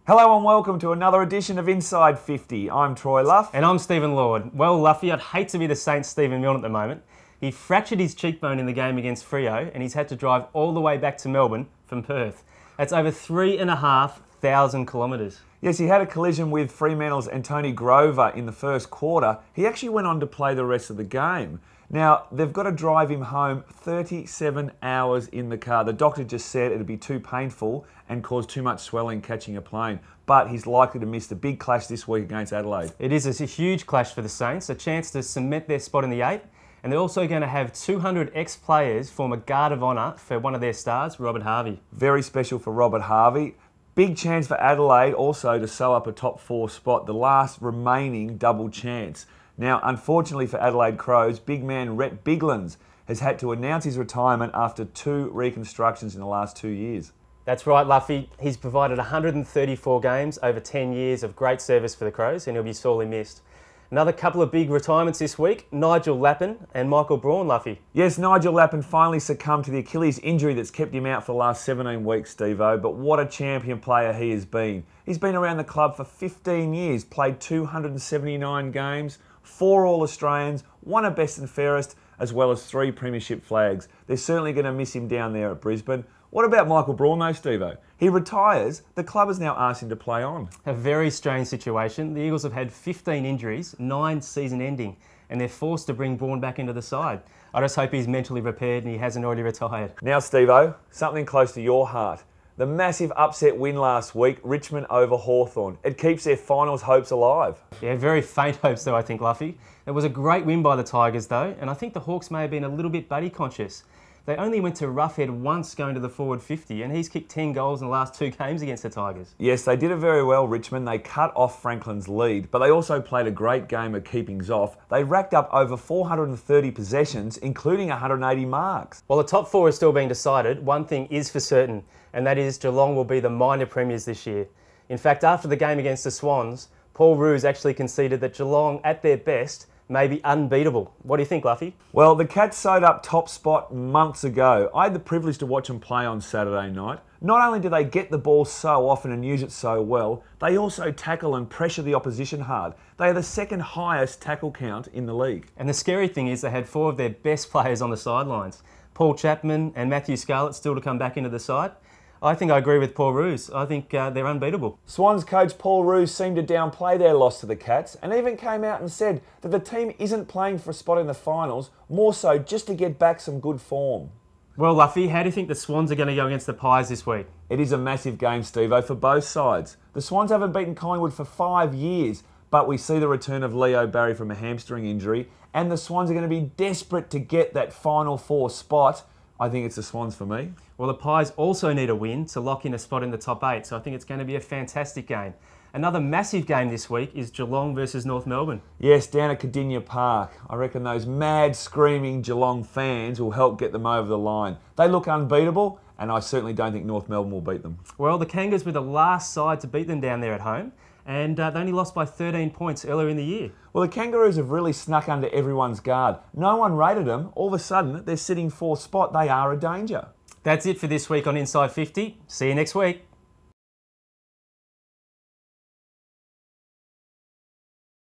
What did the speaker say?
Hello and welcome to another edition of Inside 50. I'm Troy Luff. And I'm Stephen Lord. Well, Luffy, I'd hate to be the Saints' Stephen Milne at the moment. He fractured his cheekbone in the game against Freo and he's had to drive all the way back to Melbourne from Perth. That's over 3,500 kilometres. Yes, he had a collision with Fremantle's Anthony Grover in the first quarter. He actually went on to play the rest of the game. Now, they've got to drive him home 37 hours in the car. The doctor just said it'd be too painful and cause too much swelling catching a plane. But he's likely to miss the big clash this week against Adelaide. It is a huge clash for the Saints, a chance to cement their spot in the 8. And they're also going to have 200 ex-players form a guard of honour for one of their stars, Robert Harvey. Very special for Robert Harvey. Big chance for Adelaide also to sew up a top 4 spot, the last remaining double chance. Now, unfortunately for Adelaide Crows, big man Rhett Biglands has had to announce his retirement after 2 reconstructions in the last 2 years. That's right, Luffy. He's provided 134 games over 10 years of great service for the Crows, and he'll be sorely missed. Another couple of big retirements this week, Nigel Lappin and Michael Braun, Luffy. Yes, Nigel Lappin finally succumbed to the Achilles injury that's kept him out for the last 17 weeks, Steve-O, but what a champion player he has been. He's been around the club for 15 years, played 279 games, 4 All-Australians, 1 a Best and Fairest, as well as 3 premiership flags. They're certainly going to miss him down there at Brisbane. What about Michael Braun though, Steve-O? He retires, the club has now asked him to play on. A very strange situation. The Eagles have had 15 injuries, 9 season ending, and they're forced to bring Braun back into the side. I just hope he's mentally prepared and he hasn't already retired. Now, Steve-O, something close to your heart. The massive upset win last week, Richmond over Hawthorn. It keeps their finals hopes alive. Yeah, very faint hopes though, I think, Luffy. It was a great win by the Tigers though, and I think the Hawks may have been a little bit buddy conscious. They only went to Roughhead once going to the forward 50, and he's kicked 10 goals in the last 2 games against the Tigers. Yes, they did it very well, Richmond. They cut off Franklin's lead, but they also played a great game of keepings off. They racked up over 430 possessions, including 180 marks. While the top 4 is still being decided, one thing is for certain, and that is Geelong will be the minor premiers this year. In fact, after the game against the Swans, Paul Roos actually conceded that Geelong, at their best, may be unbeatable. What do you think, Luffy? Well, the Cats sewed up top spot months ago. I had the privilege to watch them play on Saturday night. Not only do they get the ball so often and use it so well, they also tackle and pressure the opposition hard. They are the second highest tackle count in the league. And the scary thing is they had 4 of their best players on the sidelines. Paul Chapman and Matthew Scarlett still to come back into the side. I think I agree with Paul Roos. I think they're unbeatable. Swans coach Paul Roos seemed to downplay their loss to the Cats and even came out and said that the team isn't playing for a spot in the finals, more so just to get back some good form. Well, Luffy, how do you think the Swans are going to go against the Pies this week? It is a massive game, Steve-O, for both sides. The Swans haven't beaten Collingwood for 5 years, but we see the return of Leo Barry from a hamstring injury, and the Swans are going to be desperate to get that final 4 spot. I think it's the Swans for me. Well, the Pies also need a win to lock in a spot in the top 8, so I think it's going to be a fantastic game. Another massive game this week is Geelong versus North Melbourne. Yes, down at Cardinia Park. I reckon those mad, screaming Geelong fans will help get them over the line. They look unbeatable, and I certainly don't think North Melbourne will beat them. Well, the Kangas were the last side to beat them down there at home, and they only lost by 13 points earlier in the year. Well, the Kangaroos have really snuck under everyone's guard. No one rated them. All of a sudden, they're sitting 4th spot. They are a danger. That's it for this week on Inside 50. See you next week.